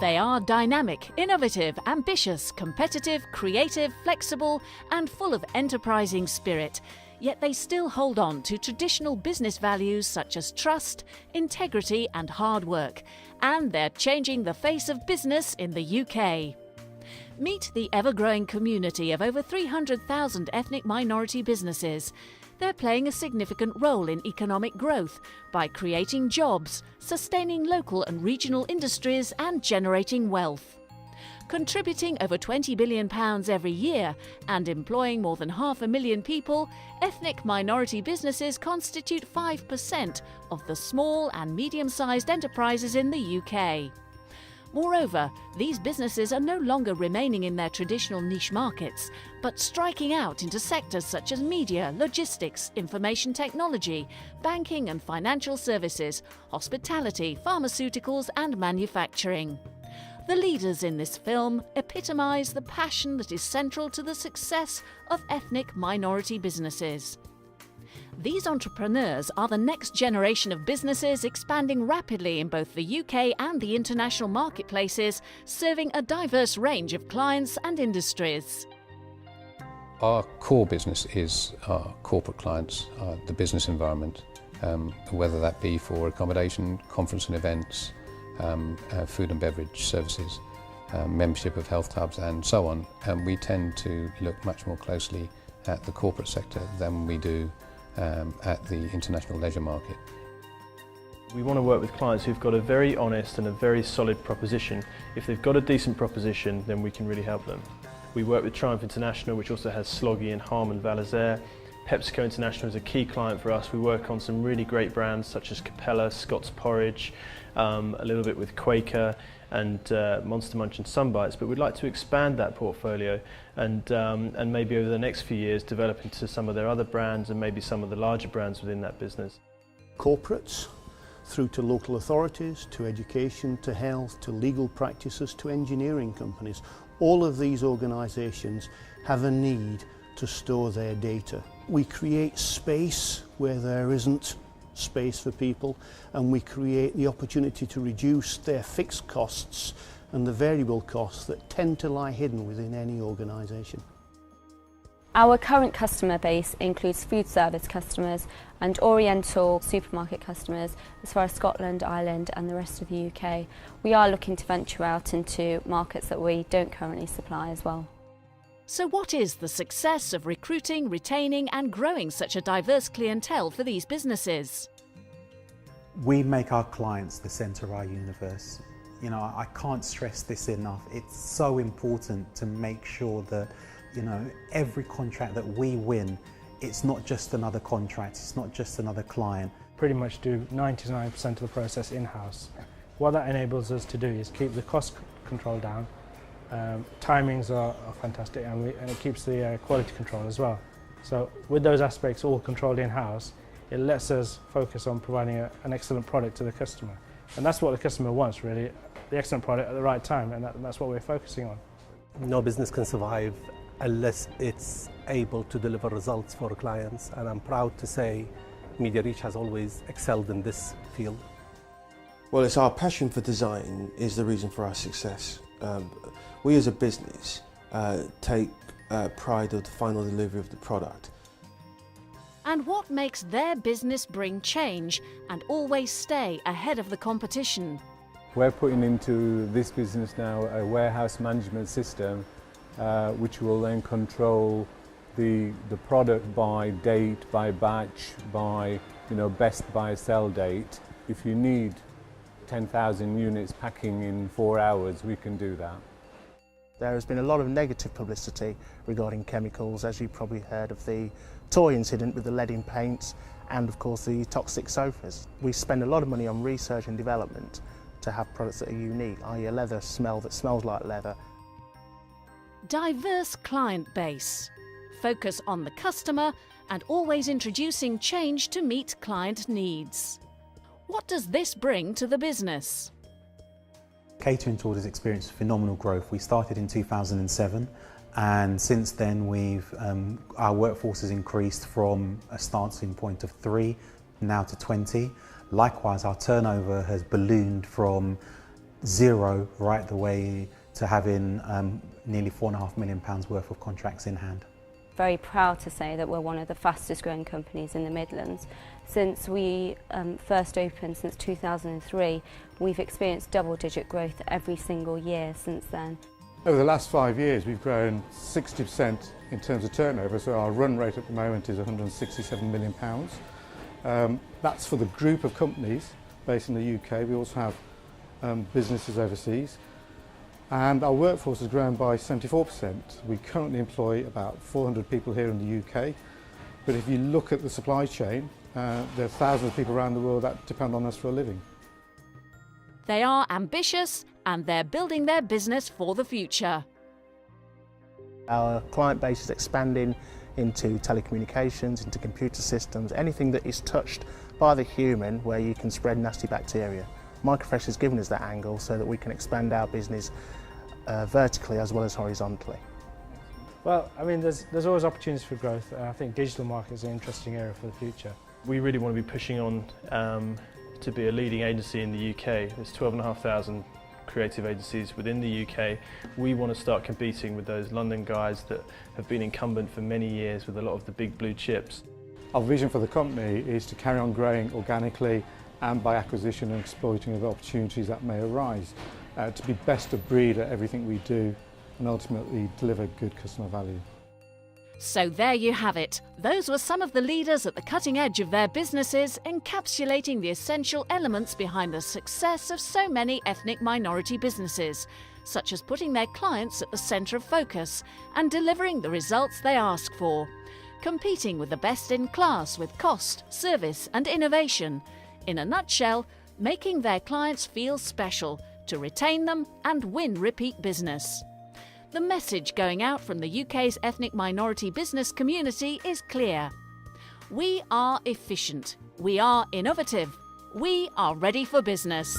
They are dynamic, innovative, ambitious, competitive, creative, flexible, and full of enterprising spirit. Yet they still hold on to traditional business values such as trust, integrity, and hard work. And they're changing the face of business in the UK. Meet the ever-growing community of over 300,000 ethnic minority businesses. They're playing a significant role in economic growth by creating jobs, sustaining local and regional industries, and generating wealth. Contributing over £20 billion every year and employing more than 500,000 people, ethnic minority businesses constitute 5% of the small and medium-sized enterprises in the UK. Moreover, these businesses are no longer remaining in their traditional niche markets, but striking out into sectors such as media, logistics, information technology, banking and financial services, hospitality, pharmaceuticals and manufacturing. The leaders in this film epitomise the passion that is central to the success of ethnic minority businesses. These entrepreneurs are the next generation of businesses expanding rapidly in both the UK and the international marketplaces, serving a diverse range of clients and industries. Our core business is our corporate clients, the business environment, whether that be for accommodation, conference and events, food and beverage services, membership of health clubs and so on. And we tend to look much more closely at the corporate sector than we do at the international leisure market. We want to work with clients who've got a very honest and a very solid proposition. If they've got a decent proposition, then we can really help them. We work with Triumph International, which also has Sloggy and Harman Valazer. PepsiCo International is a key client for us. We work on some really great brands such as Capella, Scott's Porridge, a little bit with Quaker and Monster Munch and Sunbites, but we'd like to expand that portfolio and maybe over the next few years develop into some of their other brands and maybe some of the larger brands within that business. Corporates, through to local authorities, to education, to health, to legal practices, to engineering companies, all of these organisations have a need to store their data. We create space where there isn't space for people, and we create the opportunity to reduce their fixed costs and the variable costs that tend to lie hidden within any organisation. Our current customer base includes food service customers and Oriental supermarket customers as far as Scotland, Ireland and the rest of the UK. We are looking to venture out into markets that we don't currently supply as well. So what is the success of recruiting, retaining and growing such a diverse clientele for these businesses? We make our clients the centre of our universe. You know, I can't stress this enough. It's so important to make sure that, you know, every contract that we win, it's not just another contract, it's not just another client. Pretty much do 99% of the process in-house. What that enables us to do is keep the cost control down. Timings are fantastic and it keeps the quality control as well. So with those aspects all controlled in-house, it lets us focus on providing an excellent product to the customer. And that's what the customer wants really, the excellent product at the right time, and that's what we're focusing on. No business can survive unless it's able to deliver results for clients, and I'm proud to say Media Reach has always excelled in this field. Well, it's our passion for design is the reason for our success. We as a business take pride of the final delivery of the product. And what makes their business bring change and always stay ahead of the competition? We're putting into this business now a warehouse management system which will then control the product by date, by batch, by best buy sell date. If you need 10,000 units packing in 4 hours, we can do that. There has been a lot of negative publicity regarding chemicals, as you probably heard of the toy incident with the lead in paints and of course the toxic sofas. We spend a lot of money on research and development to have products that are unique, i.e. a leather smell that smells like leather. Diverse client base. Focus on the customer and always introducing change to meet client needs. What does this bring to the business? Catering Tours has experienced phenomenal growth. We started in 2007 and since then our workforce has increased from a starting point of 3 now to 20. Likewise, our turnover has ballooned from zero right the way to having nearly £4.5 million worth of contracts in hand. Very proud to say that we're one of the fastest growing companies in the Midlands. Since we first opened, since 2003, we've experienced double-digit growth every single year since then. Over the last 5 years, we've grown 60% in terms of turnover, so our run rate at the moment is £167 million. That's for the group of companies based in the UK. We also have businesses overseas. And our workforce has grown by 74%. We currently employ about 400 people here in the UK. But if you look at the supply chain, there are thousands of people around the world that depend on us for a living. They are ambitious and they're building their business for the future. Our client base is expanding into telecommunications, into computer systems, anything that is touched by the human where you can spread nasty bacteria. Microfresh has given us that angle so that we can expand our business vertically as well as horizontally. Well, I mean, there's always opportunities for growth, and I think digital marketing is an interesting area for the future. We really want to be pushing on to be a leading agency in the UK. There's 12,500 creative agencies within the UK. We want to start competing with those London guys that have been incumbent for many years with a lot of the big blue chips. Our vision for the company is to carry on growing organically and by acquisition and exploiting of opportunities that may arise, to be best of breed at everything we do and ultimately deliver good customer value. So there you have it. Those were some of the leaders at the cutting edge of their businesses, encapsulating the essential elements behind the success of so many ethnic minority businesses, such as putting their clients at the centre of focus and delivering the results they ask for, competing with the best in class with cost, service and innovation. In a nutshell, making their clients feel special to retain them and win repeat business. The message going out from the UK's ethnic minority business community is clear. We are efficient. We are innovative. We are ready for business.